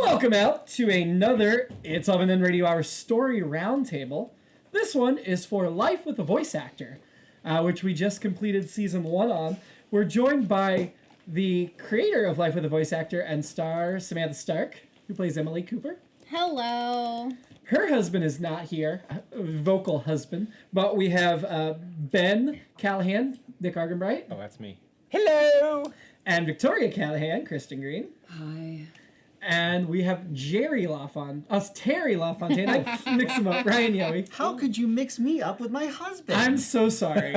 Welcome out to another It's Oven and Radio Hour Story Roundtable. This one is for Life with a Voice Actor, which we just completed Season 1 on. We're joined by the creator of Life with a Voice Actor and star, Samantha Stark, who plays Emily Cooper. Hello. Her husband is not here, vocal husband, but we have Ben Callahan, Nick Argenbright. Oh, that's me. Hello! And Victoria Callahan, Kristen Green. Hi. And we have Terry LaFontaine. I mix them up. Ryan Yowie. How could you mix me up with my husband? I'm so sorry.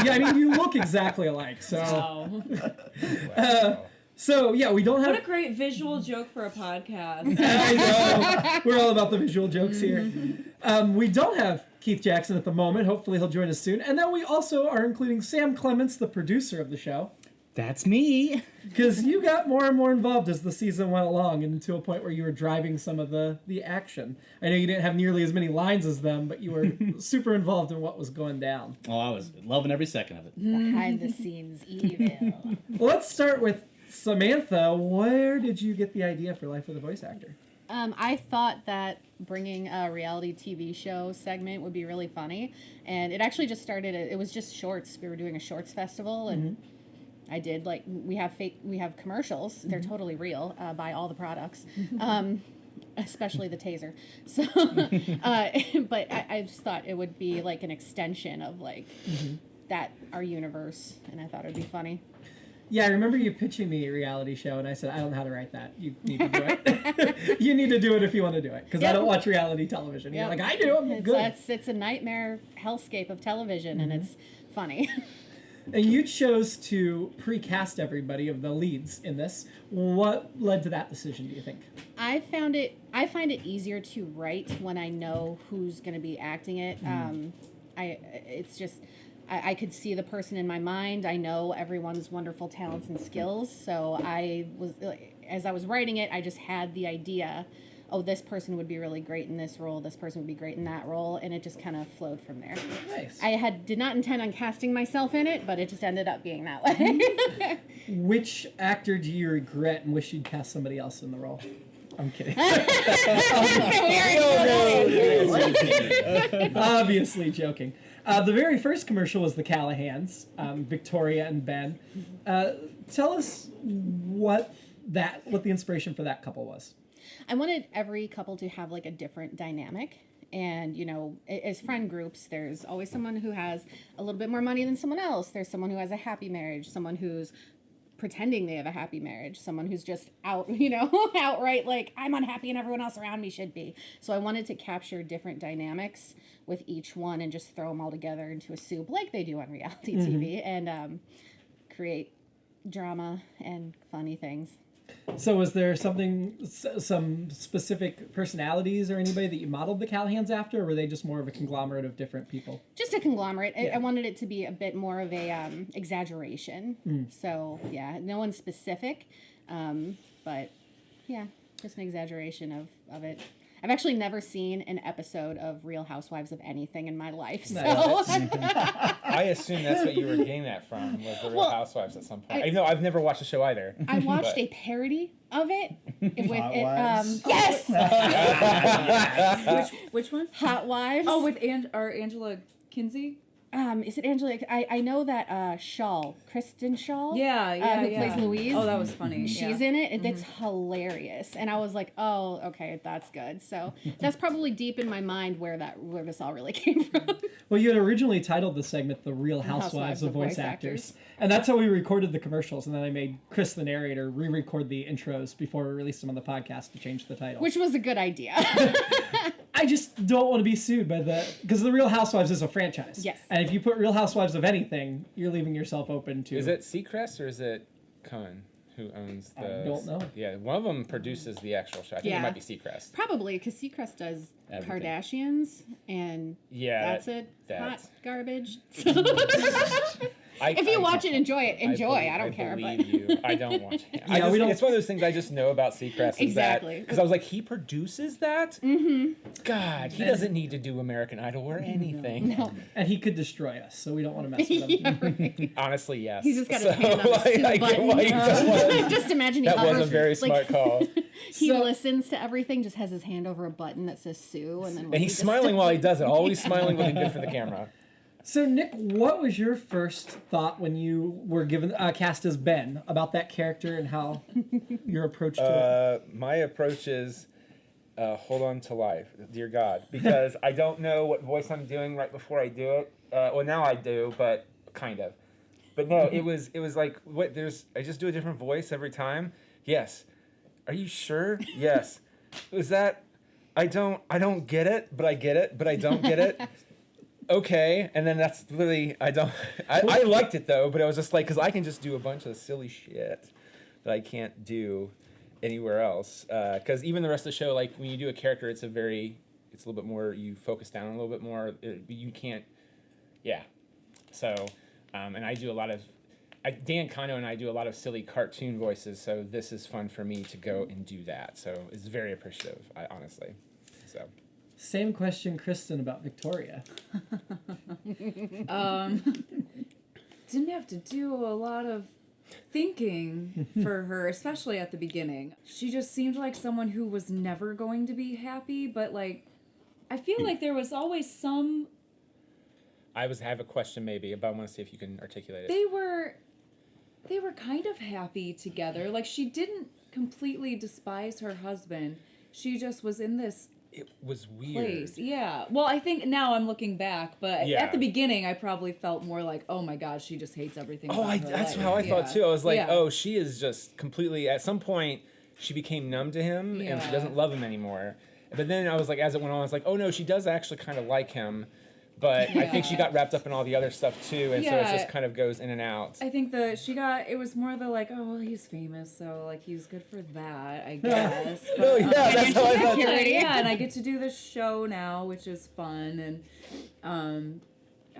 You look exactly alike. So, we don't have. What a great visual joke for a podcast. I know. We're all about the visual jokes here. We don't have Keith Jackson at the moment. Hopefully, he'll join us soon. And then we also are including Sam Clements, the producer of the show. That's me. Because you got more and more involved as the season went along, and to a point where you were driving some of the action. I know you didn't have nearly as many lines as them, but you were super involved in what was going down. Oh, I was loving every second of it. Behind the scenes evil. Well, let's start with Samantha. Where did you get the idea for Life with a Voice Actor? I thought that bringing a reality TV show segment would be really funny, and it actually just started. It was just shorts. We were doing a shorts festival, and I did we have commercials. They're totally real. Buy all the products, especially the taser. So, but I just thought it would be like an extension of that our universe, and I thought it would be funny. Yeah, I remember you pitching me a reality show, and I said, I don't know how to write that. You need to do it. You need to do it if you want to do it, because I don't watch reality television. You're like, I do, I'm good. It's a nightmare hellscape of television, and it's funny. And you chose to pre-cast everybody of the leads in this. What led to that decision, do you think? I find it easier to write when I know who's going to be acting it. I could see the person in my mind. I know everyone's wonderful talents and skills. So as I was writing it, I just had the idea, oh, this person would be really great in this role, this person would be great in that role, and it just kind of flowed from there. Nice. I did not intend on casting myself in it, but it just ended up being that way. Which actor do you regret and wish you'd cast somebody else in the role? I'm kidding. Obviously joking. The very first commercial was the Callahans, Victoria and Ben. Tell us what the inspiration for that couple was. I wanted every couple to have a different dynamic. And, as friend groups, there's always someone who has a little bit more money than someone else. There's someone who has a happy marriage, someone who's pretending they have a happy marriage, someone who's just outright I'm unhappy and everyone else around me should be. So I wanted to capture different dynamics with each one and just throw them all together into a soup like they do on reality TV and create drama and funny things. So was there some specific personalities or anybody that you modeled the Callahans after, or were they just more of a conglomerate of different people? Just a conglomerate. Yeah. I wanted it to be a bit more of a exaggeration. So, yeah, no one specific, but, yeah, just an exaggeration of it. I've actually never seen an episode of Real Housewives of anything in my life. So. I assume that's what you were getting that from, was the Real Housewives at some point. Even though I've never watched the show either. I watched a parody of it. Yes! Which one? Hot Wives. Oh, with Angela Kinsey? Is it Angela? I know that Kristen Shaw. Who plays Louise. Oh, that was funny. She's in it, and it's hilarious. And I was like, oh, okay, that's good. So that's probably deep in my mind where this all really came from. Well, you had originally titled the segment "The Real Housewives of Voice Actors," and that's how we recorded the commercials. And then I made Chris, the narrator, re-record the intros before we released them on the podcast to change the title, which was a good idea. I just don't want to be sued because the Real Housewives is a franchise. Yes. And if you put Real Housewives of anything, you're leaving yourself open to. Is it Seacrest or is it Cohen who owns the? I don't know. Yeah, one of them produces the actual show. I think it might be Seacrest. Probably, because Seacrest does Everything. Kardashians, and that's hot garbage. If you watch it, enjoy it. Enjoy. I don't I care. But believe you. I don't watch it. Yeah, we don't- It's one of those things I just know about Seacrest. Exactly. Because I was like, he produces that? Mm-hmm. God, he doesn't need to do American Idol or anything. no. And he could destroy us, so we don't want to mess with him. Yeah, right. Honestly, yes. He's just got his hand on the like, sue I get button. why he just was. Just imagine he That was a hovers, very like, smart call. He So- listens to everything, just has his hand over a button that says sue, and then And he's smiling while he does it. Always smiling, looking good for the camera. So, Nick, what was your first thought when you were given cast as Ben about that character and how your approach to it? My approach is hold on to life, dear God, because I don't know what voice I'm doing right before I do it. Well, now I do, but kind of. But no, it was like I just do a different voice every time. Yes. Are you sure? Yes. Was that? I don't get it, but I get it, but I don't get it. Okay, and then that's literally I liked it though, but it was just like because I can just do a bunch of silly shit that I can't do anywhere else. Because even the rest of the show, like when you do a character, it's a little bit more, you focus down a little bit more. You can't, yeah. So, and I do a lot of. Dan Kano and I do a lot of silly cartoon voices, so this is fun for me to go and do that. So it's very appreciative, honestly. So. Same question, Kristen, about Victoria. Didn't have to do a lot of thinking for her, especially at the beginning. She just seemed like someone who was never going to be happy, but like, I feel like there was always some. I have a question maybe, but I want to see if you can articulate it. They were kind of happy together. Like, she didn't completely despise her husband. She just was in this It was weird. place. Yeah. Well, I think now I'm looking back, but Yeah. at the beginning I probably felt more like, oh my God, she just hates everything. Oh, about her that's life. how I thought too. I was like, Yeah. oh, she is just completely. At some point, she became numb to him, and she Yeah. doesn't love him anymore. But then I was like, as it went on, I was like, oh no, she does actually kind of like him. But I think she Yeah. got wrapped up in all the other stuff too, and so it Yeah. just kind of goes in and out. I think it was more the like, oh, well, he's famous, so like he's good for that, I guess. No, yeah, that's how I thought. Security. Yeah, and I get to do this show now, which is fun, and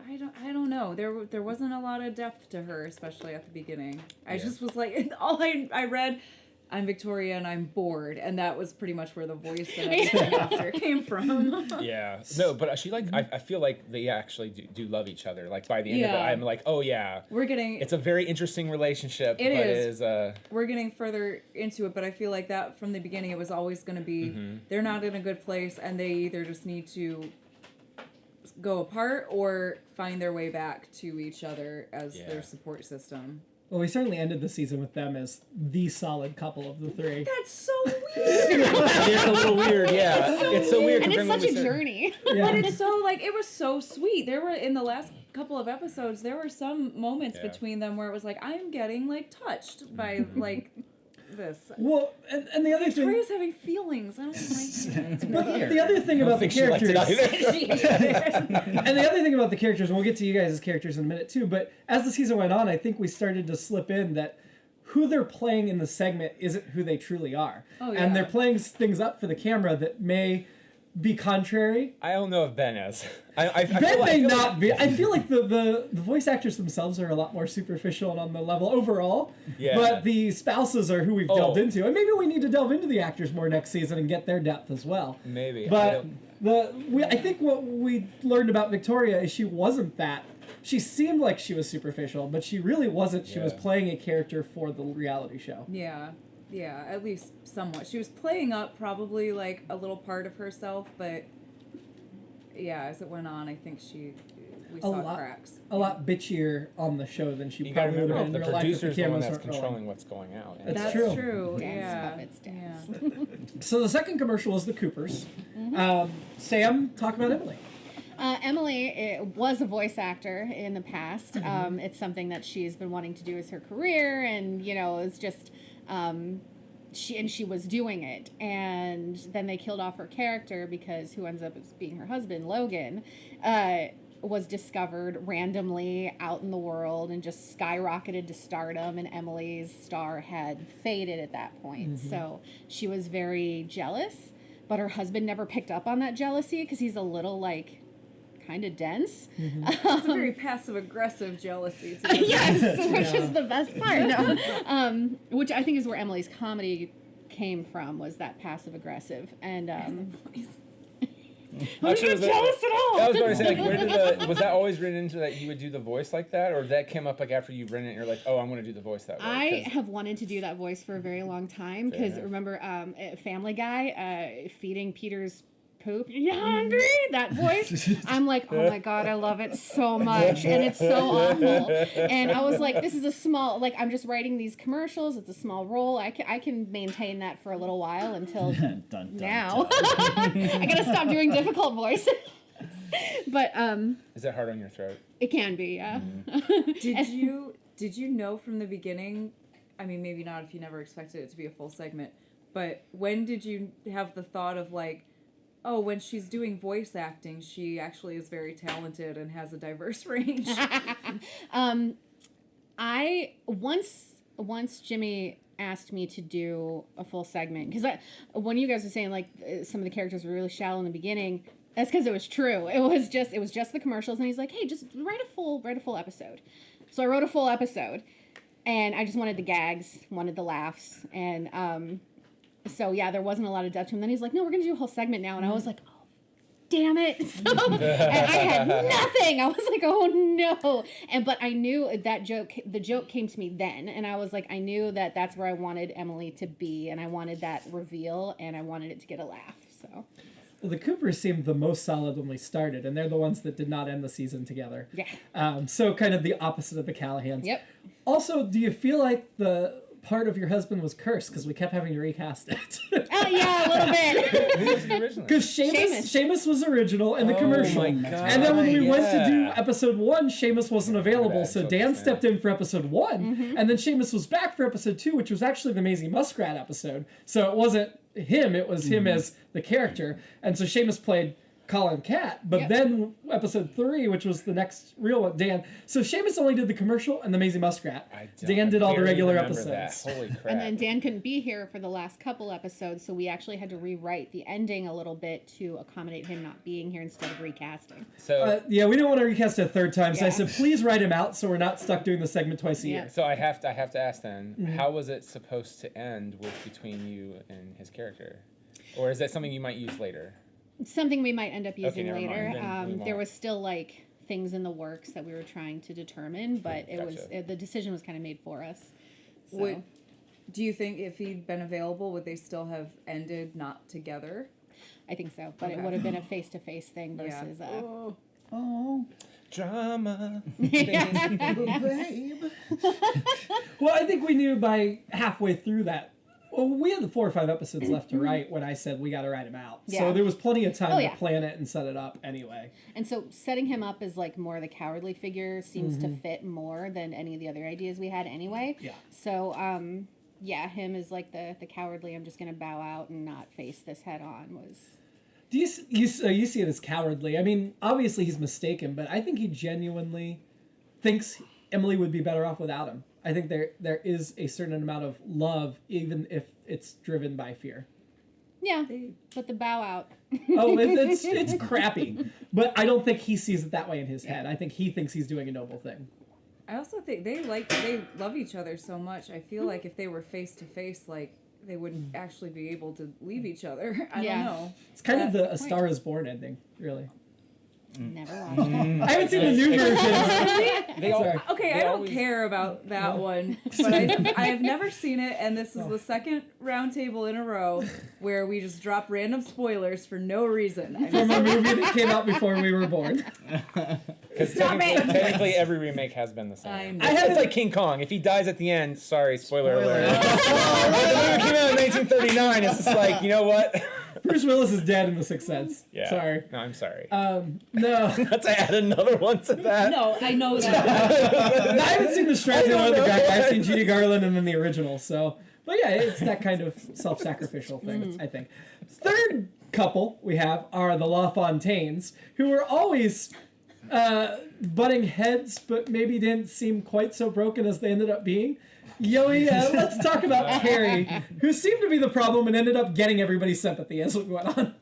I don't know. There wasn't a lot of depth to her, especially at the beginning. I just was like, all I read, I'm Victoria and I'm bored, and that was pretty much where the voice and everything after came from. Yeah, no, but she like I feel like they actually do love each other. Like by the end of it, Yeah. I'm like, oh yeah, We're getting it's a very interesting relationship. It but is. It is we're getting further into it, but I feel like that from the beginning it was always going to be they're not in a good place, and they either just need to go apart or find their way back to each other as Yeah. their support system. Well, we certainly ended the season with them as the solid couple of the three. That's so weird. it's a little weird. Yeah, it's so weird. And it's comparing when such we a said- journey. Yeah. But it's so like it was so sweet. There were in the last couple of episodes, there were some moments Yeah. between them where it was like I'm getting like touched by like this. Well, and the other thing, Victoria's having feelings. I don't like that. but the other thing about the I don't think she liked characters, it either. and the other thing about the characters, and we'll get to you guys' characters in a minute too, but as the season went on, I think we started to slip in that who they're playing in the segment isn't who they truly are. Oh, yeah. And they're playing things up for the camera that may be contrary. I don't know if Ben is. I Ben feel may like, not be. I feel like the voice actors themselves are a lot more superficial and on the level overall. Yeah. But the spouses are who we've delved Oh. into. And maybe we need to delve into the actors more next season and get their depth as well. Maybe. I But don't- I think what we learned about Victoria is she wasn't that. She seemed like she was superficial, but she really wasn't. She was Yeah. playing a character for the reality show. Yeah, at least somewhat. She was playing up probably like a little part of herself, but yeah, as it went on, I think we saw lot. cracks. A lot bitchier on the show than she You gotta probably would remember, have the been in real life if the producer's the one cameras that's weren't rolling. controlling what's going out. And That's That's true. true. Dance Yeah. puppets dance. Yeah. So the second commercial is the Coopers. Sam, talk about Emily. Emily was a voice actor in the past. It's something that she's been wanting to do as her career, and it's just she was doing it, and then they killed off her character because who ends up as being her husband, Logan, was discovered randomly out in the world and just skyrocketed to stardom, and Emily's star had faded at that point. So she was very jealous, but her husband never picked up on that jealousy because he's a little kind of dense. It's a very passive-aggressive jealousy. Too. Yes, which is the best part. No. Which I think is where Emily's comedy came from, was that passive-aggressive. And Actually, I'm not jealous at all. I was going to say, like, where did was that always written into that you would do the voice like that, or that came up like after you've written it and you're like, oh, I'm going to do the voice that way? I have wanted to do that voice for a very long time, because remember Family Guy feeding Peter's poop, you hungry? That voice. I'm like, oh my God, I love it so much, and it's so awful. And I was like, this is a small, like, I'm just writing these commercials. It's a small role. I can maintain that for a little while until now. I gotta stop doing difficult voices. But is that hard on your throat? it can be, yeah. Did you know from the beginning? I mean, maybe not if you never expected it to be a full segment, but when did you have the thought of like, oh, when she's doing voice acting, she actually is very talented and has a diverse range? I once Jimmy asked me to do a full segment, because when you guys were saying like some of the characters were really shallow in the beginning, that's because it was true. It was just the commercials, and he's like, hey, just write a full episode. So I wrote a full episode, and I just wanted the gags, wanted the laughs, and so yeah, there wasn't a lot of depth to him. Then he's like, no, we're gonna do a whole segment now, and I was like, oh, damn it. So, and I had nothing. I was like, oh no. But I knew that the joke came to me then, and I was like, I knew that that's where I wanted Emily to be, and I wanted that reveal, and I wanted it to get a laugh. So Well, the Coopers seemed the most solid when we started, and they're the ones that did not end the season together. yeah. So kind of the opposite of the Callahans. Yep. Also, do you feel like the part of your husband was cursed because we kept having to recast it? Oh yeah, a little bit. Who was the original? Because Seamus was original in the commercial. my God. And then when we went to do Yeah. episode 1, Seamus wasn't available, Right, so so Dan understand. stepped in for episode 1, and then Seamus was back for episode 2, which was actually the Maisie Muskrat episode. So it wasn't him, it was him as the character. And so Seamus played Colin Cat, but Yep. then episode 3, which was the next real one, Dan. So Seamus only did the commercial and the Maisie Muskrat. Dan did all the barely crap remember episodes. that. Holy crap. And then Dan couldn't be here for the last couple episodes, so we actually had to rewrite the ending a little bit to accommodate him not being here instead of recasting. So Yeah, we didn't want to recast it a third time, so I Yeah. said, please write him out so we're not stuck doing the segment twice a Yeah. year. So I have to ask then, how was it supposed to end with between you and his character? Or is that something you might use later? Something we might end up using never mind. later. Then we There won't. was still like things in the works that we were trying to determine, but Gotcha. the decision was kind of made for us. So. Do you think if he'd been available, would they still have ended not together? I think so, but it Okay. would have been a face-to-face thing Yeah. versus Oh, Drama. babe. Well, I think we knew by halfway through that. Well, we had the 4 or 5 episodes left to write when I said we got to write him out. So Yeah. there was plenty of time Oh, to yeah. plan it and set it up anyway. And so setting him up as like more the cowardly figure seems to fit more than any of the other ideas we had anyway. Yeah. So yeah, him as like the cowardly, I'm just gonna bow out and not face this head on was. Do you see it as cowardly? I mean, obviously he's mistaken, but I think he genuinely thinks Emily would be better off without him. I think there is a certain amount of love, even if it's driven by fear. Yeah, but the bow out. Oh, it's crappy, but I don't think he sees it that way in his head. I think he thinks he's doing a noble thing. I also think they love each other so much. I feel like if they were face to face, like they wouldn't actually be able to leave each other. I Yeah. don't know. It's kind of the A point. Star Is Born ending, really. Never watched it. I haven't seen the new version. They all, Sorry. Okay, They I don't always- care about that one, but I have never seen it, and this is the second roundtable in a row where we just drop random spoilers for no reason. From a movie that came out before we were born. Because technically every remake has been the I same. know. It's like King Kong. If he dies at the end, sorry, spoiler alert. The movie came out in 1939. It's just like, you know what? Bruce Willis is dead in The Sixth Sense. Yeah. Sorry. No, I'm sorry. No. Let's add another one to that. No, I know that. I haven't seen the Strathmore or the Greg. I've seen Judy Garland and then the original. So, but yeah, it's that kind of self-sacrificial thing, I think. Third couple we have are the LaFontaines, who were always butting heads, but maybe didn't seem quite so broken as they ended up being. Yoey, let's talk about Carrie, who seemed to be the problem and ended up getting everybody's sympathy as we went on.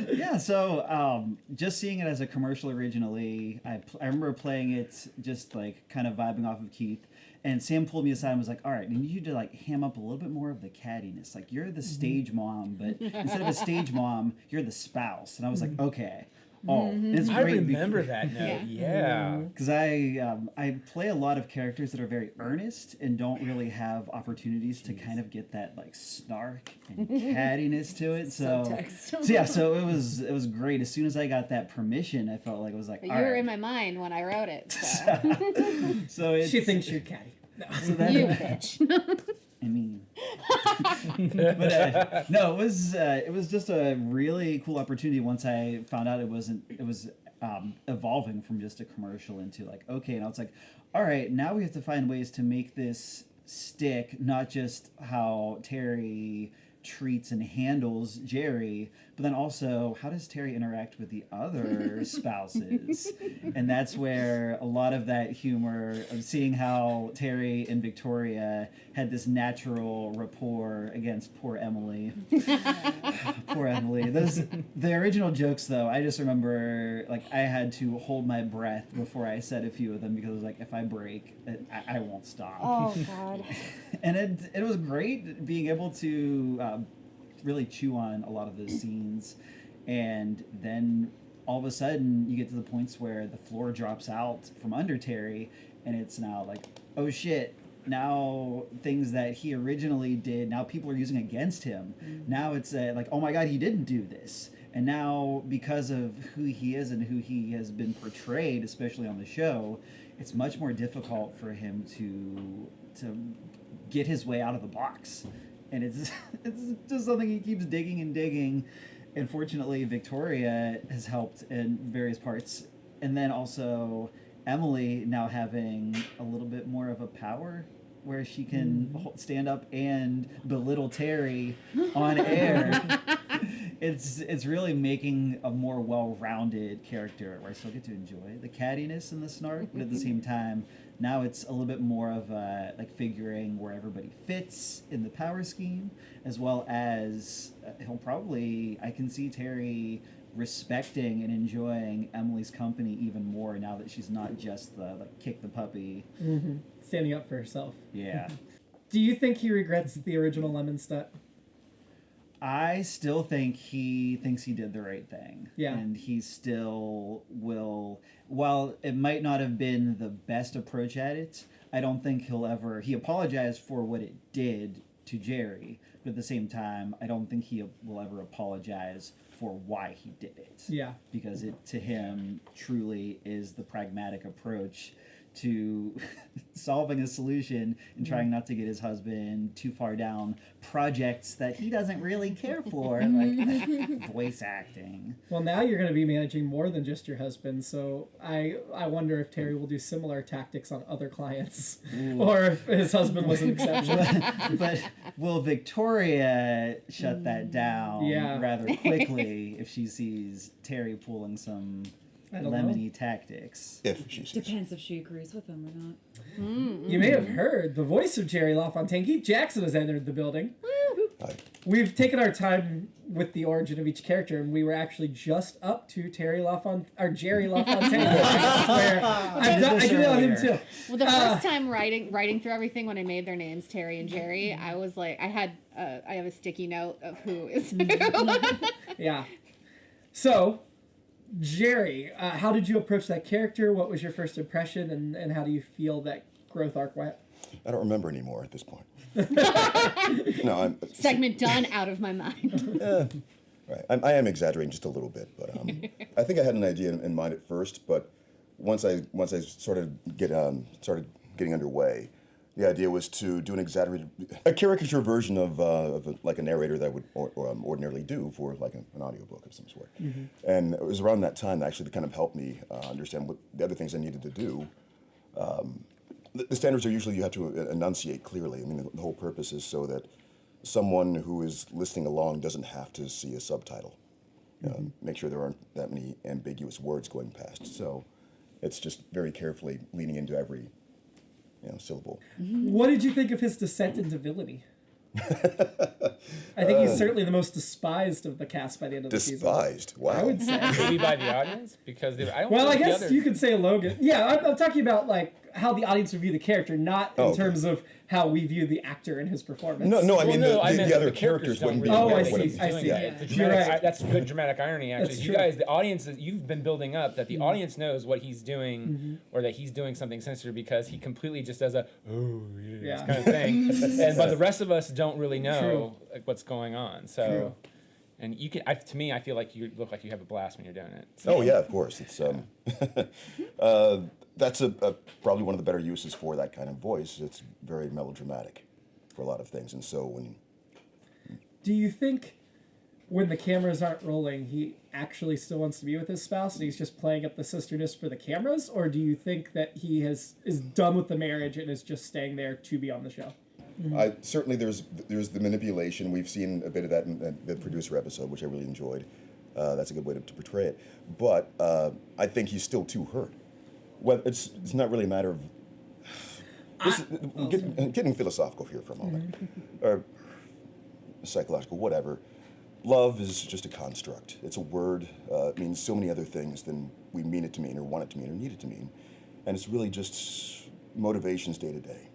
Yeah, so just seeing it as a commercial originally, I remember playing it just like kind of vibing off of Keith. And Sam pulled me aside and was like, all right, I need you to like ham up a little bit more of the cattiness. Like, you're the stage mom, but instead of a stage mom, you're the spouse. And I was like, okay. Oh, it's I great. remember that note. Yeah. Because I play a lot of characters that are very earnest and don't really have opportunities to kind of get that like snark and cattiness to it. So Subtext. so it was great. As soon as I got that permission, I felt like it was like, But all you were right. in my mind when I wrote it. So. So it's, She thinks you're catty. No. so that, You bitch. I mean, but no, it was just a really cool opportunity once I found out it was evolving from just a commercial into like, okay, and I was like, all right, now we have to find ways to make this stick, not just how Terry treats and handles Jerry, but then also how does Terry interact with the other spouses? And that's where a lot of that humor of seeing how Terry and Victoria had this natural rapport against poor Emily. Poor Emily. The original jokes though, I just remember like I had to hold my breath before I said a few of them because like if I break, I won't stop. Oh God. And it was great being able to really chew on a lot of those scenes, and then all of a sudden you get to the points where the floor drops out from under Terry, and it's now like, oh shit, now things that he originally did, now people are using against him. Now it's like, oh my god, he didn't do this. And now because of who he is and who he has been portrayed, especially on the show, it's much more difficult for him to get his way out of the box. And it's just something he keeps digging and digging. And fortunately, Victoria has helped in various parts. And then also Emily now having a little bit more of a power where she can stand up and belittle Terry on air. It's really making a more well-rounded character where I still get to enjoy the cattiness and the snark, but at the same time, now it's a little bit more of a, like figuring where everybody fits in the power scheme, as well as I can see Terry respecting and enjoying Emily's company even more now that she's not just the kick the puppy. Standing up for herself. Yeah. Do you think he regrets the original Lemon Stud? I still think he thinks he did the right thing. Yeah. And he still will, while it might not have been the best approach at it, I don't think he apologized for what it did to Jerry, but at the same time, I don't think he will ever apologize for why he did it. Yeah. Because it, to him, truly is the pragmatic approach to solving a solution and trying not to get his husband too far down projects that he doesn't really care for, like voice acting. Well, now you're going to be managing more than just your husband, so I wonder if Terry will do similar tactics on other clients, or if his husband was an exception. But will Victoria shut that down rather quickly if she sees Terry pulling some lemony tactics? If she sees. Depends if she agrees with him or not. You may have heard the voice of Jerry LaFontaine. Keith Jackson has entered the building. Hi. We've taken our time with the origin of each character, and we were actually just up to Jerry LaFontaine. Where I do know him too. Well, the first time writing through everything when I made their names Terry and Jerry, I was like, I have a sticky note of who is who. Yeah. So, Jerry, how did you approach that character? What was your first impression, and how do you feel that growth arc went? I don't remember anymore at this point. No, Segment done, out of my mind. right. I am exaggerating just a little bit, but I think I had an idea in mind at first. But once I started getting underway, the idea was to do a caricature version of like a narrator that would ordinarily do for like an audiobook of some sort. And it was around that time actually that kind of helped me understand what the other things I needed to do. The standards are usually you have to enunciate clearly. I mean, the whole purpose is so that someone who is listening along doesn't have to see a subtitle. Make sure there aren't that many ambiguous words going past. So it's just very carefully leaning into every syllable. What did you think of his descent into villainy? I think he's certainly the most despised of the cast by the end of the season. Despised. Wow. I would say. Maybe by the audience because I don't. Well, I think the guess others- you could say Logan. Yeah, I'm talking about like how the audience would view the character, not in Oh, okay. terms of how we view the actor and his performance. No, I mean I meant the other the characters characters wouldn't be. don't really know I what see, he's I doing. see. Yeah, Yeah. the You're dramatic, right. that's good dramatic irony. Actually, That's you true. guys, the audience, you've been building up that the audience knows what he's doing, or that he's doing something sinister because he completely just does a Yeah. kind of thing, but the rest of us don't really know like, what's going on. So. True. And you can, to me, I feel like you look like you have a blast when you're doing it. So. Oh yeah, of course. It's that's a probably one of the better uses for that kind of voice. It's very melodramatic for a lot of things, and so when Do you think when the cameras aren't rolling, he actually still wants to be with his spouse and he's just playing up the sisterness for the cameras? Or do you think that he is done with the marriage and is just staying there to be on the show? I certainly there's the manipulation. We've seen a bit of that in the producer episode, which I really enjoyed. That's a good way to portray it. But I think he's still too hurt. Well, it's not really a matter of getting philosophical here for a moment, or psychological, whatever. Love is just a construct. It's a word. It means so many other things than we mean it to mean, or want it to mean, or need it to mean, and it's really just motivations day to day.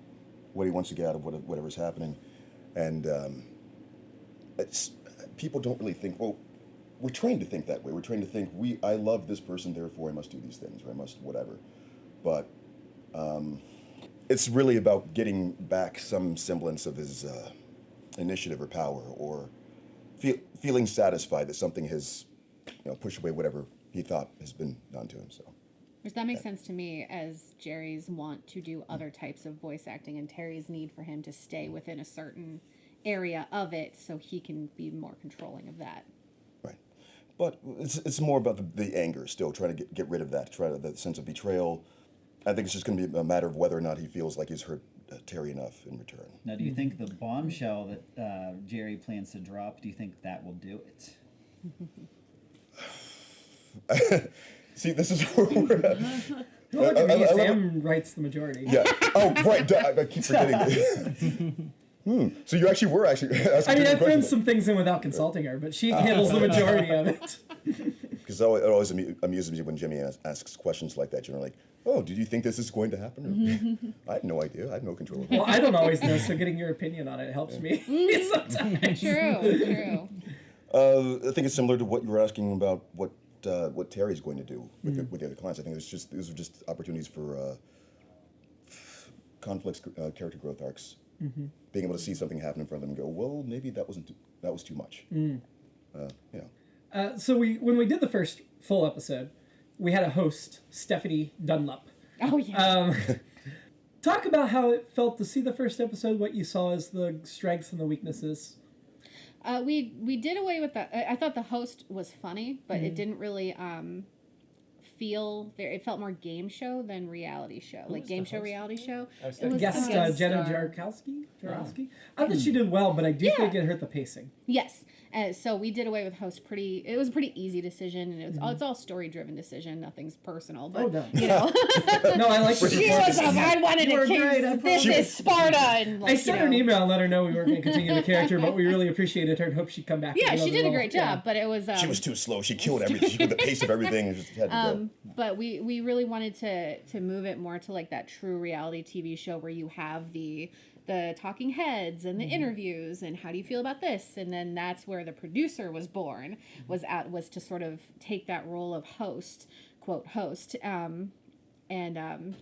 What he wants to get out of whatever's happening, and people don't really think. Well, we're trained to think that way. We're trained to think I love this person, therefore I must do these things, or I must whatever. But it's really about getting back some semblance of his initiative or power, or feeling satisfied that something has, pushed away whatever he thought has been done to him. So. Which that makes sense to me, as Jerry's want to do other types of voice acting and Terry's need for him to stay within a certain area of it so he can be more controlling of that. Right. But it's more about the anger still, trying to get rid of that, that sense of betrayal. I think it's just going to be a matter of whether or not he feels like he's hurt Terry enough in return. Now, do you think the bombshell that Jerry plans to drop, do you think that will do it? See, this is where we're at. Don't look at me, I love Sam writes the majority. Yeah. Oh, right. I keep forgetting. So you actually were asking I mean, a I've question. thrown some things in without consulting her, but she handles the majority of it. Because it always amuses me when Jimmy asks questions like that. You're like, oh, did you think this is going to happen? I have no idea. I have no control over it. Well, I don't always know, so getting your opinion on it helps me sometimes. True. I think it's similar to what you were asking about what Terry's going to do with the other clients. I think these are just opportunities for conflicts, character growth arcs. Being able to see something happen in front of them and go, well, maybe that was too much. So when we did the first full episode, we had a host, Stephanie Dunlop. Oh, yeah. Talk about how it felt to see the first episode, what you saw as the strengths and the weaknesses. We did away with that. I thought the host was funny, but it didn't really feel there. It felt more game show than reality show, like game show, reality show. It was Guest against- Jenna Jarkowski. I thought she did well, but I do think it hurt the pacing. Yes. So we did away with host it was a pretty easy decision, and it's all story driven decision. Nothing's personal, but no. you know. No, I like She was I wanted You were to great, I kiss. This promise. is Sparta. And like, I sent her an email and let her know we weren't going to continue the character, but we really appreciated her and hope she'd come back. Yeah, with she another did a role. great job, but it was. She was too slow. She killed everything. She killed the pace of everything. And just had to go. But we really wanted to move it more to like that true reality TV show where you have the talking heads and the interviews and how do you feel about this, and then that's where the producer was born, was to sort of take that role of host, quote host, and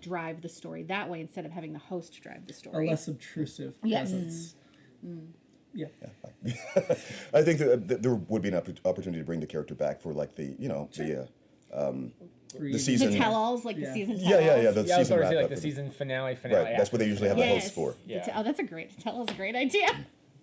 drive the story that way instead of having the host drive the A story. less obtrusive Yes. presence. Yeah. I think that there would be an opportunity to bring the character back for like the season. The tell-alls, like Yeah. the season Yeah. tell-alls. The Yeah, I was season going to say wrap like up the of it. season finale. Right. That's what they usually have the Yes. hosts for. Yeah. Oh, that's a great tell-all's a great idea.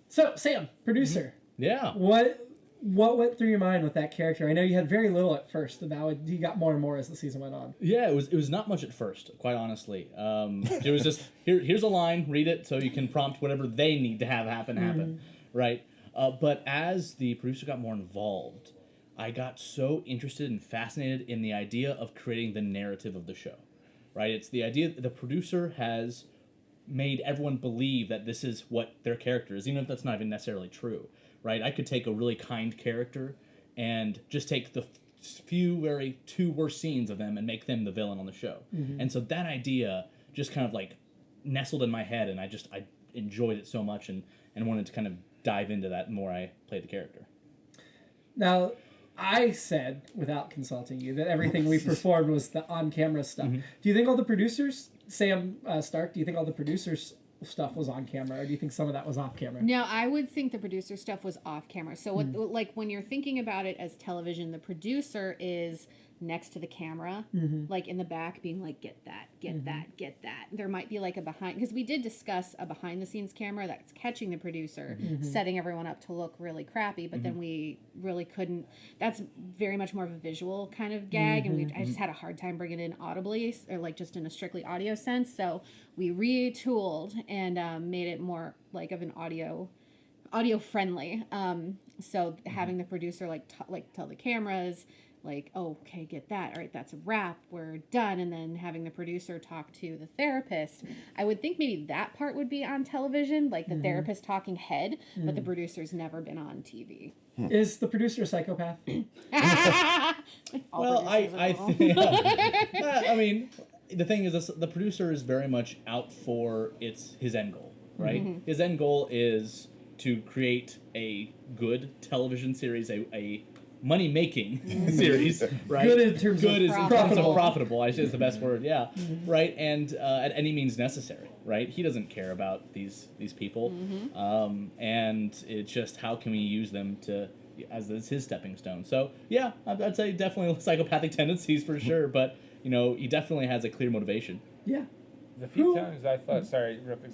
So, Sam, producer, Yeah. what went through your mind with that character? I know you had very little at first, and now you got more and more as the season went on. Yeah, it was not much at first, quite honestly. It was just here's a line, read it so you can prompt whatever they need to have happen, right? But as the producer got more involved, I got so interested and fascinated in the idea of creating the narrative of the show, right? It's the idea that the producer has made everyone believe that this is what their character is, even if that's not even necessarily true, right? I could take a really kind character and just take the two worst scenes of them and make them the villain on the show. And so that idea just kind of like nestled in my head, and I enjoyed it so much and wanted to kind of dive into that the more I played the character. Now, I said, without consulting you, that everything we performed was the on-camera stuff. Do you think all the producers, Sam Stark, do you think all the producers' stuff was on camera, or do you think some of that was off camera? No, I would think the producer stuff was off camera. So, like when you're thinking about it as television, the producer is next to the camera, like in the back, being like, get that, get that, get that. There might be like a behind, because we did discuss a behind the scenes camera that's catching the producer, setting everyone up to look really crappy, but then we really couldn't. That's very much more of a visual kind of gag, and I just had a hard time bringing it in audibly, or like just in a strictly audio sense. So we retooled and made it more like of an audio friendly. So having the producer like tell the cameras, like, oh, okay, get that. All right, that's a wrap. We're done. And then having the producer talk to the therapist. I would think maybe that part would be on television, like the therapist talking head, but the producer's never been on TV. Is the producer a psychopath? Well, I think, I mean, the thing is, the producer is very much out for his end goal, right? His end goal is to create a good television series, a money-making series, right? Good in terms of profitable. Profitable, I say is the best word, yeah. Right, and at any means necessary, right? He doesn't care about these people, and it's just how can we use them as his stepping stone. So, yeah, I'd say definitely psychopathic tendencies for sure, but, he definitely has a clear motivation. Yeah. The few times I thought, sorry, real quick,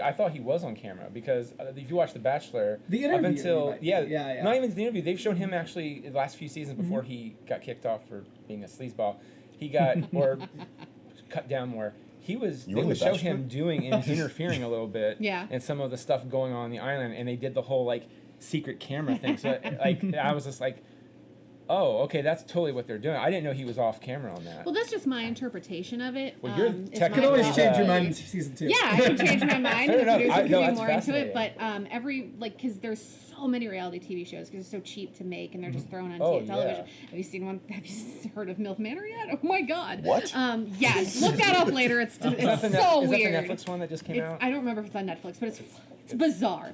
I thought he was on camera, because if you watch The Bachelor, The interview, up until yeah. not even the interview, they've shown him actually the last few seasons before he got kicked off for being a sleazeball. He got or cut down more. They would show him doing and interfering a little bit, and some of the stuff going on the island, and they did the whole like secret camera thing. So like I was just like, oh, okay, that's totally what they're doing. I didn't know he was off camera on that. Well, that's just my interpretation of it. Well, you're You can always change your mind in season 2. Yeah, I can change my mind. Fair The enough. producer can be that's more into it, fascinating. but because there's so many reality TV shows because they're so cheap to make and they're just thrown on Oh, television. yeah. Have you seen one? Have you heard of MILF Manor yet? Oh my God. What? Yes, look that up later. It's so Is weird. that the Netflix one that just came out? I don't remember if it's on Netflix, but it's bizarre.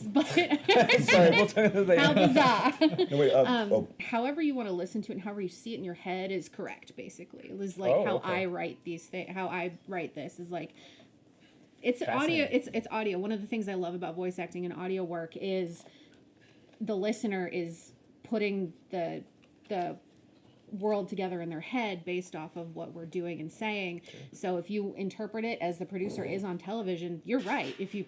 But Sorry, we'll turn it later. how bizarre. No, wait, However you want to listen to it and however you see it in your head is correct, basically. It was like how okay. I write these things, how I write this is like, it's audio. It's audio. One of the things I love about voice acting and audio work is the listener is putting the world together in their head based off of what we're doing and saying. So if you interpret it as the producer is on television, you're right. If you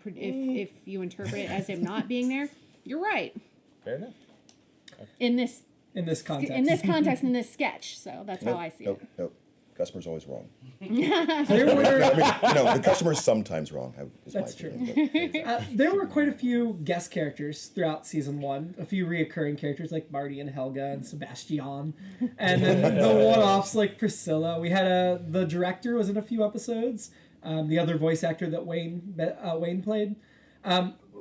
interpret it as him not being there, you're right. Fair enough. In this context. In this sketch. So that's how I see it. Nope. Customer's always wrong. There were The customer's sometimes wrong. That's true. There were quite a few guest characters throughout season 1. A few reoccurring characters like Marty and Helga and Sebastian, and then the one-offs like Priscilla. We had the director was in a few episodes. The other voice actor that Wayne played.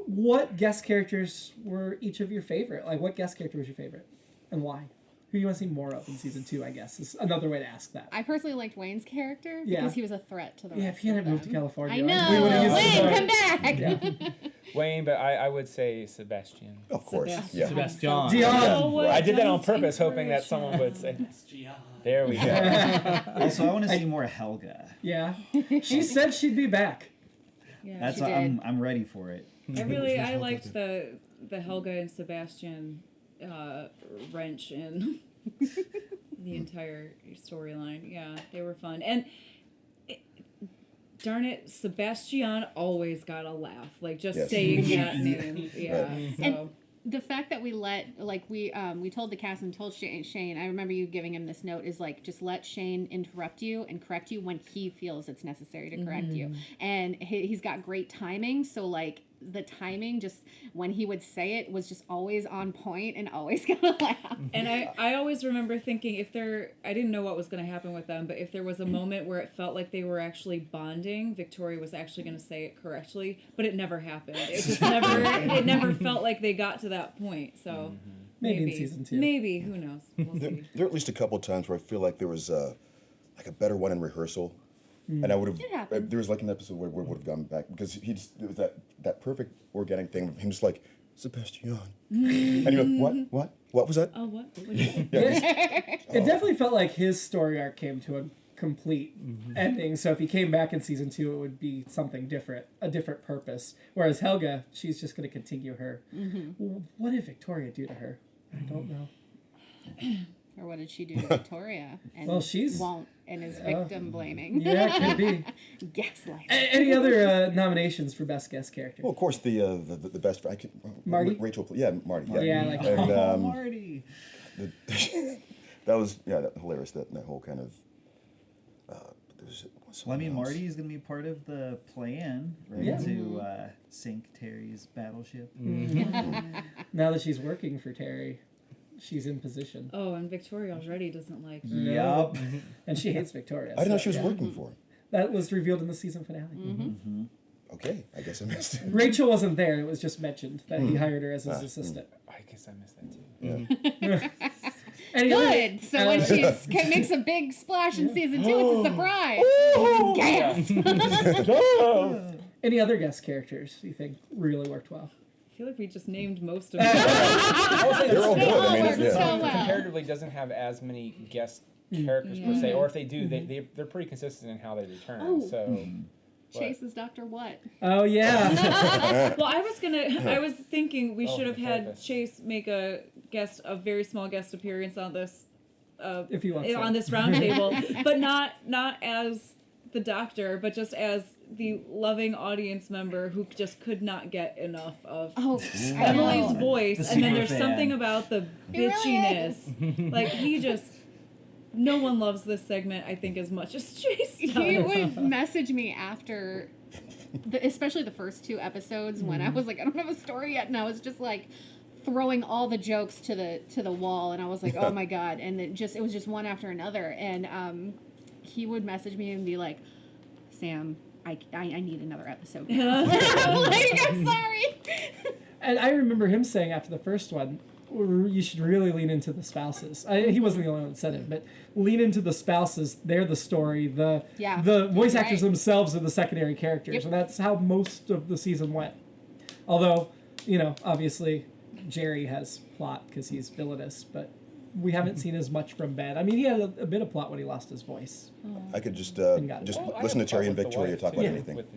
What guest characters were each of your favorite? Like, what guest character was your favorite, and why? Who you want to see more of in season 2, I guess, is another way to ask that. I personally liked Wayne's character because he was a threat to the rest if he hadn't moved to California. I know. Wayne, come back! Yeah. Wayne, but I would say Sebastian. Of course. Sebastian. Yeah. Sebastian. Dion. I did that on purpose, hoping that someone would say. There we go. Also, I want to see more Helga. Yeah. She said she'd be back. Yeah. That's she why did. I'm ready for it. I liked the Helga and Sebastian wrench in the entire storyline. Yeah, they were fun. And darn it, Sebastian always got a laugh. Like just saying that name. Yeah. Right. So. And the fact that we we told the cast and told Shane, I remember you giving him this note, is like, just let Shane interrupt you and correct you when he feels it's necessary to correct you. And he's got great timing, so like the timing, just when he would say it, was just always on point and always gonna laugh. And I always remember thinking I didn't know what was going to happen with them, but if there was a moment where it felt like they were actually bonding, Victoria was actually going to say it correctly, but it never happened. It just it never felt like they got to that point. So Maybe in season 2. Maybe, who knows? We'll see. There are at least a couple of times where I feel like there was like a better one in rehearsal. And I would It have. happens. There was like an episode where we would have gone back because it was that perfect organic thing of him just like Sebastian, and you're like, what was that? Oh, what? What'd you say? It definitely felt like his story arc came to a complete ending. So if he came back in season 2, it would be something different, a different purpose. Whereas Helga, she's just going to continue her. What did Victoria do to her? I don't know. Or what did she do to Victoria? And Well, she's- won't and is victim blaming. Yeah, it could be. Gaslight. Any other nominations for best guest character? Well, of course the best. Marty? Rachel. Yeah, Marty. Yeah, Yeah, I like and, Oh, Marty. that was that hilarious. That whole kind of. There was Well, I mean, someone else. Marty is going to be part of the plan, right? Yeah. To sink Terry's battleship. Now that she's working for Terry, she's in position. Oh, and Victoria already doesn't like Yup. And she hates Victoria. I didn't know so, she was yeah. working for him. That was revealed in the season finale. Okay, I guess I missed it. Rachel wasn't there. It was just mentioned that he hired her as his assistant. I guess I missed that too. Any other- Good. So when she makes a big splash in season 2, it's a surprise. Yes. Any other guest characters you think really worked well? I feel like we just named most of them. They're all They good. all I mean, work yeah. so well. Comparatively doesn't have as many guest characters per se, or if they do, they're pretty consistent in how they return. Oh. So Chase is Dr. What? Oh yeah. Well, I was thinking we Oh, should have the had therapist. Chase make a very small guest appearance on this. If he wants to. on this roundtable, but not as the doctor, but just as the loving audience member who just could not get enough of Oh, Emily's I know. voice, The and then super there's fan. something about the He really bitchiness. Like he just, no one loves this segment, I think, as much as Chase He does. would message me after, especially the first 2 episodes when I was like, I don't have a story yet, and I was just like throwing all the jokes to the wall, and I was like, oh my god, and it was just one after another, and he would message me and be like, Sam, I need another episode now. I'm like, I'm sorry. And I remember him saying after the first one, you should really lean into the spouses. He wasn't the only one that said it, but lean into the spouses. They're the story. The voice actors Right. themselves are the secondary characters, Yep. and that's how most of the season went. Although, obviously, Jerry has plot because he's villainous, but we haven't seen as much from Ben. I mean, he had a bit of plot when he lost his voice, I could just got it. Well, I listen to have a Terry and problem Victoria with the talk about wife, anything. with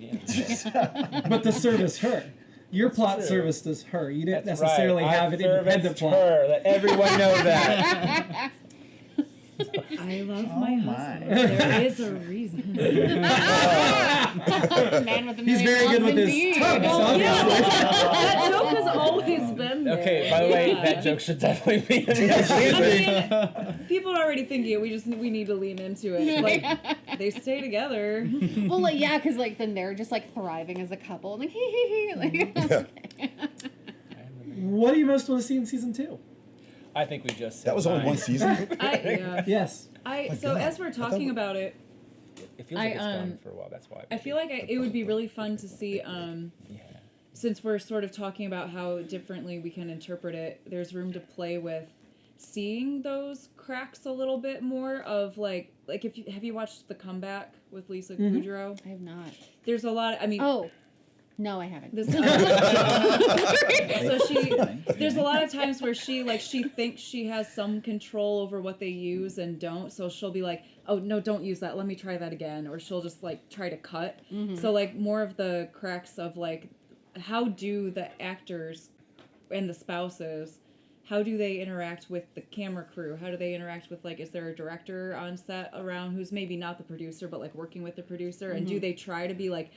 the but to service her. Your plot true. serviced as her. You didn't That's necessarily right. have I an independent serviced plot. her. Let everyone know that. I love Oh my my. husband. There is a reason. Man with a He's million very good mouths with his indeed. tongue. Oh, obviously. That joke has always been there. Okay, by the way, Yeah. that joke should definitely be in the next season. I mean, people are already thinking it. We need to lean into it. Like they stay together. Well, like, yeah, because like then they're just like thriving as a couple, like hee hee hee, like. What do you most want to see in season 2? I think we just said That was only mine. one season. Yeah. Yes. So God. as we're I thought talking we- about it, It feels like it's I, gone for a while. That's why. I feel like it would be really fun to see. Yeah. Since we're sort of talking about how differently we can interpret it, there's room to play with seeing those cracks a little bit more of like if you have you watched The Comeback with Lisa Kudrow? I have not. There's a lot of, I mean, Oh, no, I haven't. this, there's a lot of times where she thinks she has some control over what they use and don't, so she'll be like, oh no, don't use that, let me try that again, or she'll just like try to cut. So like more of the cracks of like, how do the actors and the spouses, how do they interact with the camera crew? How do they interact with, like, is there a director on set around who's maybe not the producer but like working with the producer, and do they try to be like,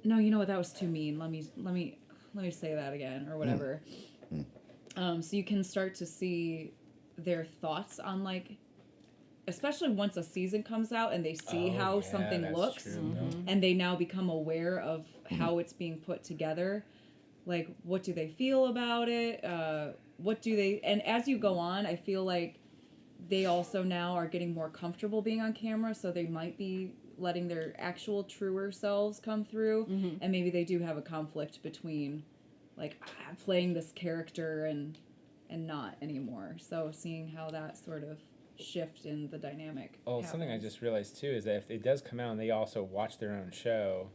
no, you know what, that was too mean, let me say that again, or whatever. So you can start to see their thoughts on, like, especially once a season comes out and they see how something looks, and they now become aware of how it's being put together. like, what do they feel about it? What do they, and as you go on, I feel like they also now are getting more comfortable being on camera, so they might be letting their actual truer selves come through, and maybe they do have a conflict between, like, playing this character and not anymore. So seeing how that sort of shift in the dynamic. Oh, something I just realized too is that if it does come out and they also watch their own show,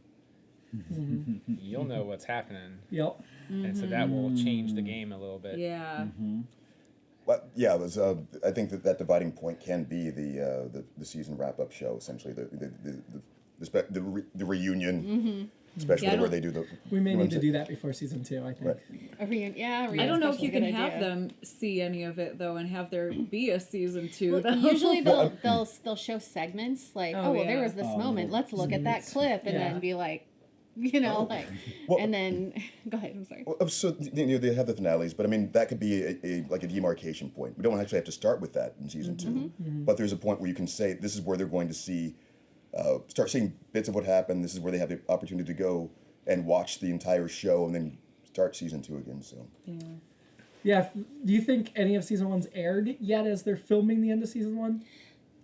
you'll know what's happening, Yep. and so that will change the game a little bit. Yeah. Well, yeah, it was. I think that dividing point can be the season wrap up show, essentially the reunion, especially Yeah, I where don't- they do the. We may you know need to what do that before season 2, I think. Right. A reunion, yeah. I don't know if you can have have them see any of it though, and have there be a season 2. Though. Usually they'll show segments like, Oh, well, there yeah. was this moment. Let's look at that clip, and Yeah. then be like, you know, like, Well- and then go ahead. I'm sorry. Well, so they have the finales, but I mean that could be like a demarcation point. We don't actually have to start with that in season 2, but there's a point where you can say this is where they're going to see, start seeing bits of what happened. This is where they have the opportunity to go and watch the entire show and then start season 2 again. So Yeah. Do you think any of season 1's aired yet as they're filming the end of season 1?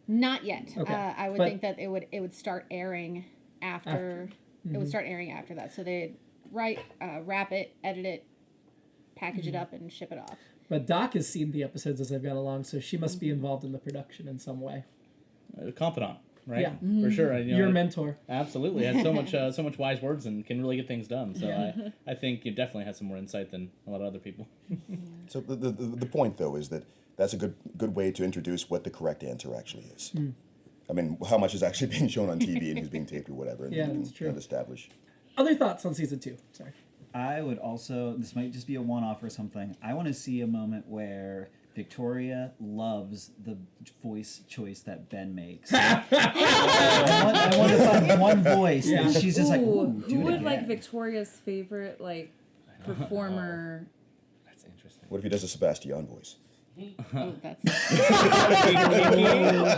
Not yet. Okay. I would But- think that it would start airing after. It would start airing after that. So they'd wrap it, edit it, package it up, and ship it off. But Doc has seen the episodes as they've gone along, so she must be involved in the production in some way. Confidant, right? Yeah. For sure. You know, Your mentor. Absolutely, has so much wise words and can really get things done. So Yeah. I think you definitely have some more insight than a lot of other people. so the point though is that that's a good way to introduce what the correct answer actually is. I mean, how much is actually being shown on TV and who's being taped or whatever, and Yeah, you can that's true. kind of establish. Other thoughts on season 2? Sorry. I would also, this might just be a one-off or something, I want to see a moment where Victoria loves the voice choice that Ben makes. I want to find one voice Yeah. that she's just like, Ooh, ooh, do who it would like again. Victoria's favorite like performer? That's interesting. What if he does a Sebastian voice? Oh, that's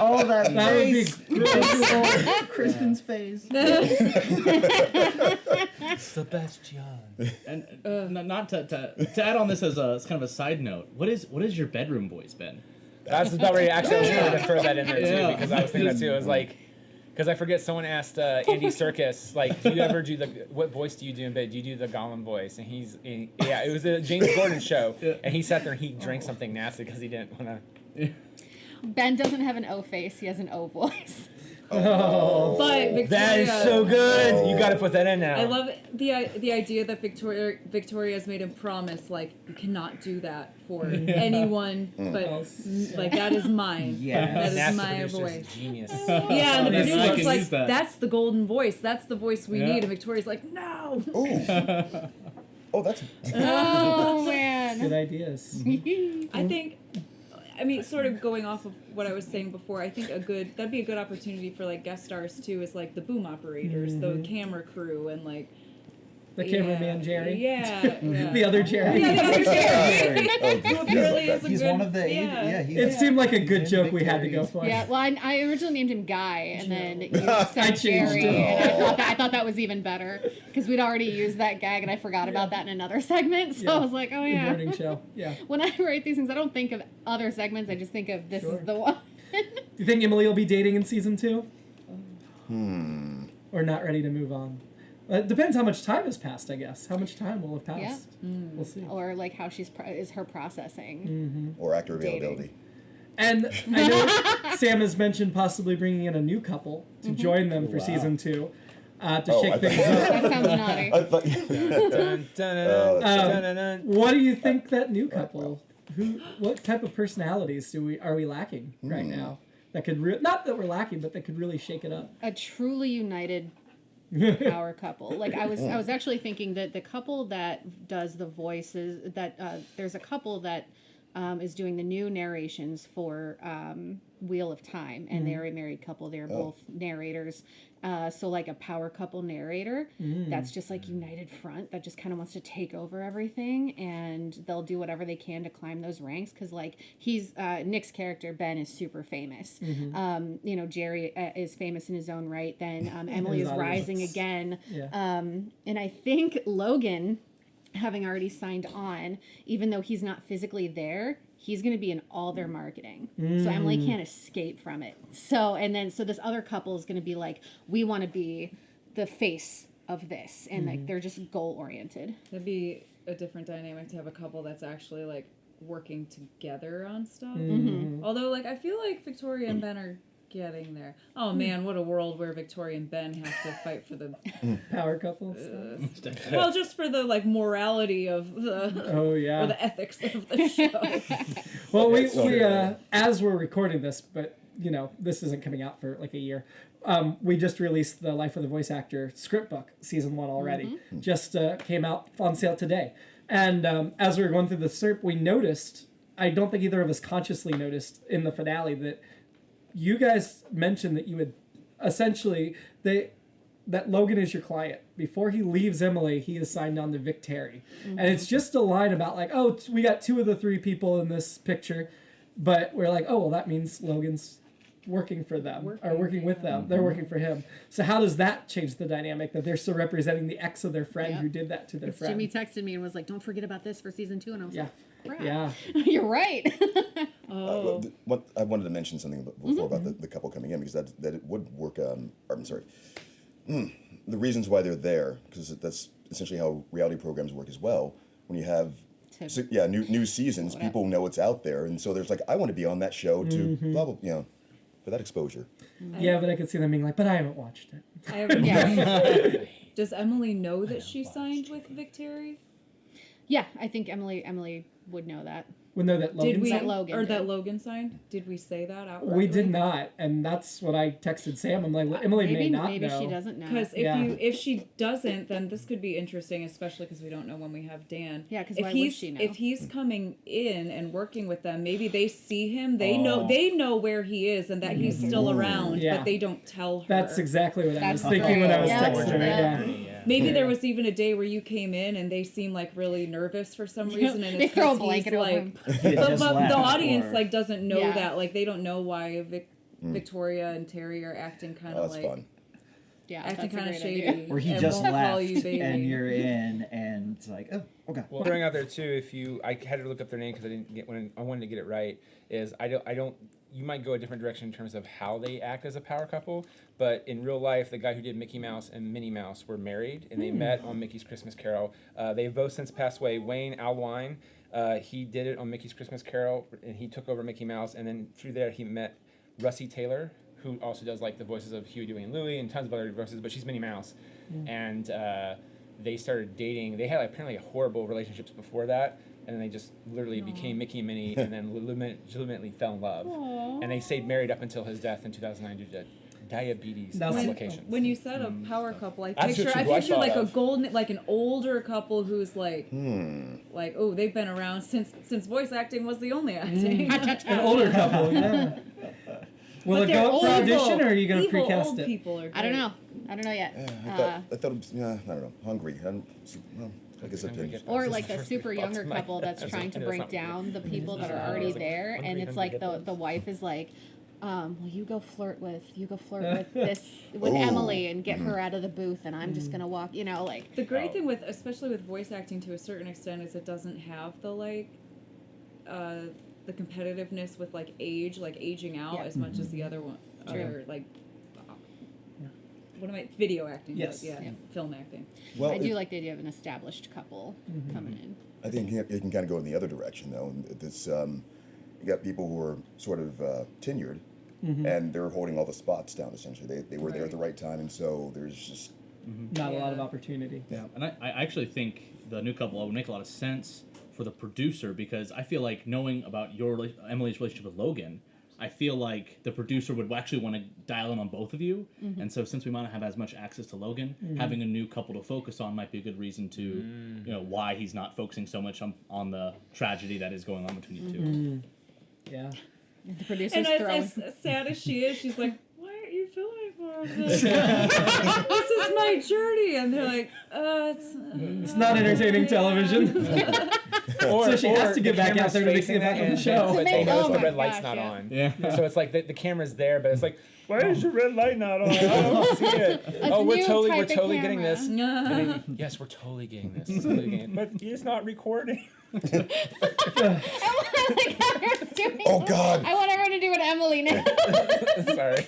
Oh, that That would be face. Kristen's face. Sebastian. And not to add on this as kind of a side note. What is your bedroom voice, Ben? That's about right. Actually, I was going to throw that in there too Yeah. because I was thinking that too. It was like, because I forget someone asked Andy Serkis, like, do you ever do what voice do you do in bed? Do you do the Gollum voice? And yeah, it was a James Gordon show, and he sat there and he drank something nasty because he didn't want to. Ben doesn't have an O face. He has an O voice. But Victoria, That is so good. You got to put that in now. I love the idea that Victoria has made him promise, like, you cannot do that for anyone, but like that is mine. Yes. That is That's the my producer's voice. Genius. Yeah, and the Yes, I producer's can like, use that. that's the golden voice. That's the voice we Yeah. need. And Victoria's like, no. Oh, that's Oh good man. ideas. I think, I mean, sort of going off of what I was saying before, I think that'd be a good opportunity for like guest stars too, is like the boom operators, the camera crew, and like The cameraman Jerry. Yeah, yeah. The other Jerry. Yeah, the other Jerry. oh, Who apparently is a He's good, one of the yeah. It seemed like a good joke we had to go for. Yeah, well, I originally named him Guy, and then you I said changed Jerry, it. and I thought that was even better because we'd already used that gag, and I forgot about that in another segment. So Yeah. I was like, oh Good yeah. morning show. Yeah. When I write these things, I don't think of other segments. I just think of this Sure. is the one. You think Emily will be dating in season 2? Or not ready to move on? It depends how much time has passed, I guess. How much time will have passed? Yeah. We'll see. Or like how is her processing. or actor Dating. availability. And I know Sam has mentioned possibly bringing in a new couple to join them for Wow. season 2 to Oh, shake I things thought- up. That sounds naughty. I thought, Dun, dun, dun, dun, dun, dun. What do you think that new couple? What type of personalities are we lacking right now? That could not that we're lacking, but that could really shake it up. A truly united power couple. Like I was actually thinking that the couple that does the voices, that there's a couple that is doing the new narrations for Wheel of Time, and they're a married couple. They're both narrators. So like a power couple narrator that's just like united front that just kind of wants to take over everything, and they'll do whatever they can to climb those ranks because like he's Nick's character Ben is super famous. You know, Jerry is famous in his own right. Then Emily is His rising audience. again. Yeah. And I think Logan having already signed on, even though he's not physically there, he's going to be in all their marketing. So Emily can't escape from it. So this other couple is going to be like, we want to be the face of this. And like, they're just goal oriented. That'd be a different dynamic to have a couple that's actually like working together on stuff. Although like, I feel like Victoria and Ben are getting there. Oh man, what a world where Victoria and Ben have to fight for the Power couple. well, just for the like morality of the Oh yeah. or the ethics of the show. Well, we as we're recording this, but you know this isn't coming out for like a year. We just released the Life of the Voice Actor script book, season 1 already. Just came out on sale today. And as we were going through the script, we noticed. I don't think either of us consciously noticed in the finale that you guys mentioned that you would essentially that Logan is your client. Before he leaves Emily, he is signed on to Vic Terry. And it's just a line about like, oh, we got 2 of the 3 people in this picture, but we're like, oh, well, that means Logan's working for them or working with them. They're working for him. So how does that change the dynamic that they're still representing the ex of their friend who did that to their friend? Jimmy texted me and was like, don't forget about this for season 2. And I was like, crap. Yeah. You're right. What I wanted to mention something before about the couple coming in, because that it would work. I'm sorry. The reasons why they're there, because that's essentially how reality programs work as well. When you have new seasons, people know it's out there, and so there's like, I want to be on that show to blah blah, you know, for that exposure. Yeah, but I could see them being like, but I haven't watched it. Does Emily know that she signed with Vic Terry? Yeah, I think Emily would know that. We know that Logan. Did we that Logan or did. that Logan signed? Did we say that outright? We did not, and that's what I texted Sam. I'm like, Emily may not maybe know. she doesn't know. Because if she doesn't, then this could be interesting, especially because we don't know when we have Dan. Yeah, because why would she know? If he's coming in and working with them, maybe they see him. They know where he is and that he's still around, but they don't tell her. That's exactly what I was That's thinking when I was great. texting her. Yeah. Maybe there was even a day where you came in and they seem like really nervous for some reason, and They it's throw a 'cause blanket he's over like, him. but the audience or- like doesn't know Yeah. that, like they don't know why Victoria and Terry are acting kind Oh, of that's like fun. Yeah, acting that's a kind of great shady. idea. Where he and just won't call left you baby. and you're in, and it's like, oh, okay. Well, throwing out there too, I had to look up their name because I didn't get when I wanted to get it right. Is I don't. You might go a different direction in terms of how they act as a power couple, but in real life, the guy who did Mickey Mouse and Minnie Mouse were married, and they met on Mickey's Christmas Carol. They've both since passed away. Wayne Alwine, he did it on Mickey's Christmas Carol, and he took over Mickey Mouse, and then through there he met Russie Taylor, who also does like the voices of Huey, Dewey, and Louie, and tons of other voices, but she's Minnie Mouse, and they started dating. They had apparently horrible relationships before that. And then they just literally became Mickey and Minnie, and then legitimately fell in love. Aww. And they stayed married up until his death in 2009 due to diabetes That's- complications. When you said a power couple, I That's picture who I thought like of. a golden, like an older couple who's like, oh, they've been around since voice acting was the only acting. An older couple, yeah. Will it But they're go up for evil. audition, or are you going to Evil precast old it? people are I don't great. know. I don't know yet. I thought it was, I don't know, hungry. I guess I didn't. Or like a super younger couple that's trying to break down the people that are already there, and it's like the wife is like, well, you go flirt with this with Emily and get her out of the booth, and I'm just gonna walk, like. The great thing with, especially with voice acting to a certain extent, is it doesn't have the like, the competitiveness with like age, like aging out as much as the other one, other like. What am I? Video acting. Yes. Yeah. Film acting. Well, I do like the idea of an established couple coming in. I think it can kind of go in the other direction, though. And this, you got people who are sort of tenured, and they're holding all the spots down. Essentially, they were there at the right time, and so there's just Not a lot of opportunity. Yeah, and I actually think the new couple would make a lot of sense for the producer, because I feel like knowing about Emily's relationship with Logan, I feel like the producer would actually want to dial in on both of you. And so since we might not have as much access to Logan, having a new couple to focus on might be a good reason to, why he's not focusing so much on the tragedy that is going on between you two. Yeah. The producer's And throwing. as sad as she is, she's like, why aren't you filming for this? This is my journey. And they're like, It's not entertaining television. So she has to get the back out camera's there to make facing it back that on the and show. But Oh notice the my red light's gosh, not yeah. on. Yeah. So it's like the camera's there, but it's like, why is your red light not on? I don't see it. Oh, we're new totally type of getting camera. this. And then, yes, we're totally getting this. Totally getting it. But it's not recording. I like how you're doing Oh, this. God. I want everyone to do an Emily now. Sorry.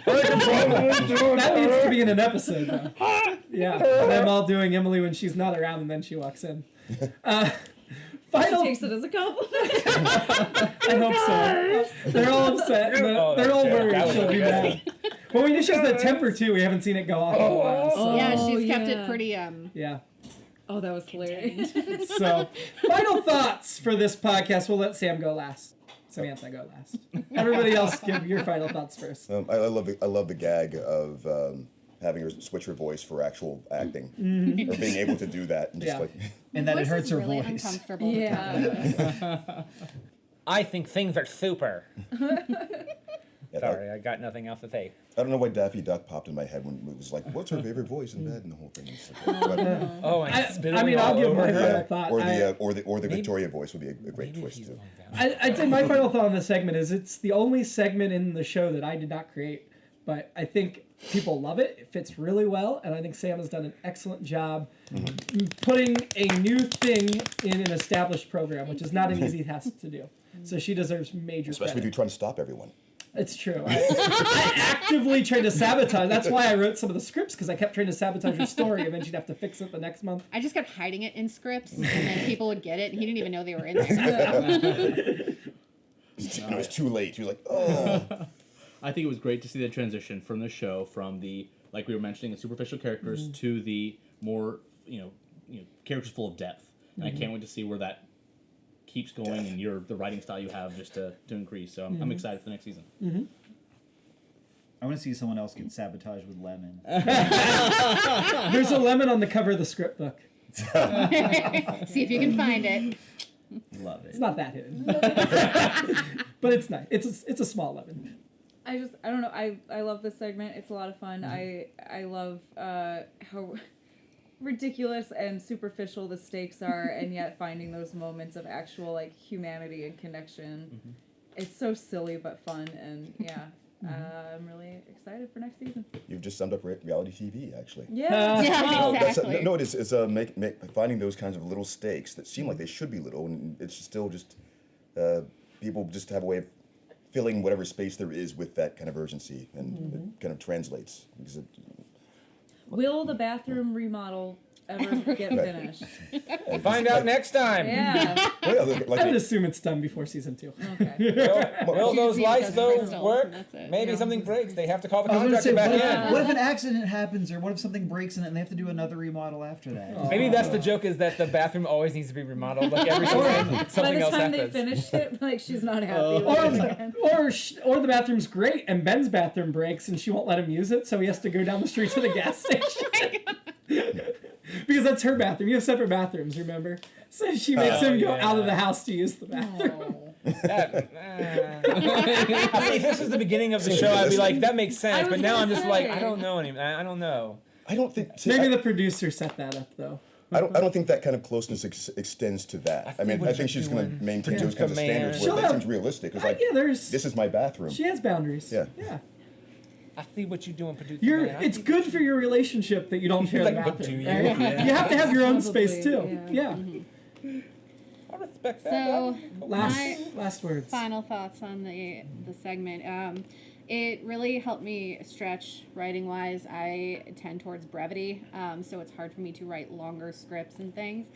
That needs to be in an episode, though. Yeah, them all doing Emily when she's not around, and then she walks in. Final. Takes it as a compliment. I hope so. They're all upset. Oh, They're all that's worried terrible. she'll be That was mad. Well, we know she has that temper too. We haven't seen it go off in a while. So. Yeah, she's Oh, kept yeah. it pretty Yeah. Oh, that was hilarious. So, final thoughts for this podcast. We'll let Sam go last. Samantha, go last. Everybody else, give your final thoughts first. I love the gag of having her switch her voice for actual acting, or being able to do that, and just Yeah. like And that it voice hurts is her really voice. uncomfortable. Yeah. I think things are super. yeah, Sorry, I got nothing else to say. I don't know why Daffy Duck popped in my head when it was like, "What's her favorite voice in bed?" and the whole thing. It's like, but, Oh, and spitting I mean, all I'll give over my her. final thought. or the Victoria voice would be a great Maybe twist she's too. going down. I'd say my final thought on this segment is it's the only segment in the show that I did not create, but I think people love it. It fits really well, and I think Sam has done an excellent job putting a new thing in an established program, which is not an easy task to do. So she deserves major Especially if credit. you're trying to stop everyone. It's true. I actively tried to sabotage. That's why I wrote some of the scripts, because I kept trying to sabotage her story, and then she'd have to fix it the next month. I just kept hiding it in scripts, and then people would get it, and he didn't even know they were in there. And it was too late. He was like, "Oh." I think it was great to see the transition from the show, from the, like we were mentioning, the superficial characters to the more, characters full of depth. And I can't wait to see where that keeps going and the writing style you have just to increase. So I'm excited for the next season. I want to see someone else get sabotaged with lemon. There's a lemon on the cover of the script book. See if you can find it. Love it. It's not that hidden, but it's nice. It's a small lemon. I don't know. I love this segment. It's a lot of fun. I love how ridiculous and superficial the stakes are, and yet finding those moments of actual like humanity and connection. It's so silly but fun, and yeah, I'm really excited for next season. You've just summed up reality TV, actually. Yeah. Yeah, That's exactly. no, it is. It's finding those kinds of little stakes that seem like they should be little, and it's still just people just have a way of filling whatever space there is with that kind of urgency, and it kind of translates. Because Will the bathroom remodel ever get finished? Find out next time. Yeah. I would assume it's done before season 2. Okay. Will those Usually it lights does though crystals, work? and that's it. Maybe Yeah. something breaks. They have to call the I was gonna say, contractor back in. what if an accident happens, or what if something breaks in it and they have to do another remodel after that? Maybe that's the joke, is that the bathroom always needs to be remodeled. Like every season, By something the else time they happens. finished it, like she's not happy with it again. Or the bathroom's great and Ben's bathroom breaks and she won't let him use it, so he has to go down the street to the gas station. Because that's her bathroom. You have separate bathrooms, remember? So she makes him go out of the house to use the bathroom. See, if this was the beginning of the show, I'd be like, that makes sense. I But was now gonna I'm just like, say. I don't know anymore. I don't know. I don't think. Maybe the producer set that up, though. I don't think that kind of closeness extends to that. I mean, I think she's going to maintain those kinds of standards where She'll that have- seems realistic. It's like, Yeah, there's. this is my bathroom. She has boundaries. Yeah. Yeah. I see what you're doing, producer. You're. man. I It's see good for your relationship that you don't share Like, the but bathroom. do you? right? Yeah. You have to have your own Probably, space too. yeah. Yeah. I respect that. So Last words. final thoughts on the segment. It really helped me stretch writing wise. I tend towards brevity, so it's hard for me to write longer scripts and things.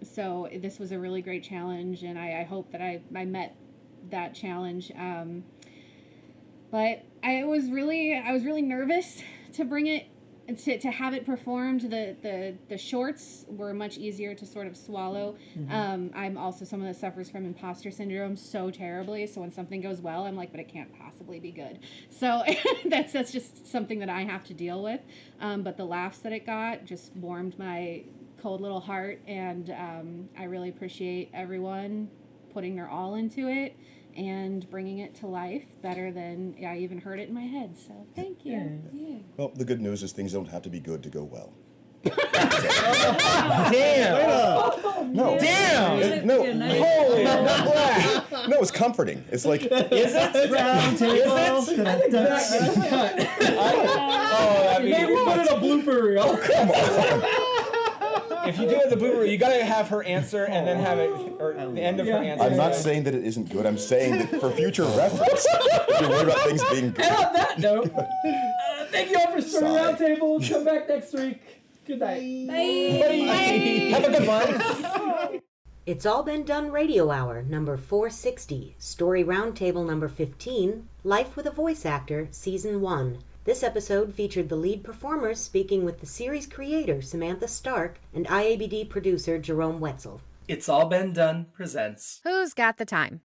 So this was a really great challenge, and I hope that I met that challenge. But I was really nervous to bring it. To have it performed. The shorts were much easier to sort of swallow. I'm also someone that suffers from imposter syndrome so terribly, so when something goes well, I'm like, but it can't possibly be good. So that's just something that I have to deal with. But the laughs that it got just warmed my cold little heart, and I really appreciate everyone putting their all into it and bringing it to life better than I even heard it in my head. So thank you. Well, the good news is things don't have to be good to go well. Damn. No. Damn. No. Holy crap. No, it's comforting. It's like Is it? Roundtable. Is it? Oh, I mean, Maybe put in a blooper reel. if you do it as a blooper, you gotta have her answer and then have it, or the end of her answer. I'm not saying that it isn't good. I'm saying that for future reference, if you're worried about things being good. And on that note, thank you all for Story Sigh. Roundtable. Come back next week. Good night. Bye. Have a good one. It's All Been Done Radio Hour, number 460, Story Roundtable number 15, Life with a Voice Actor, Season 1. This episode featured the lead performers speaking with the series creator, Samantha Stark, and IABD producer, Jerome Wetzel. It's All Been Done presents Who's got the time?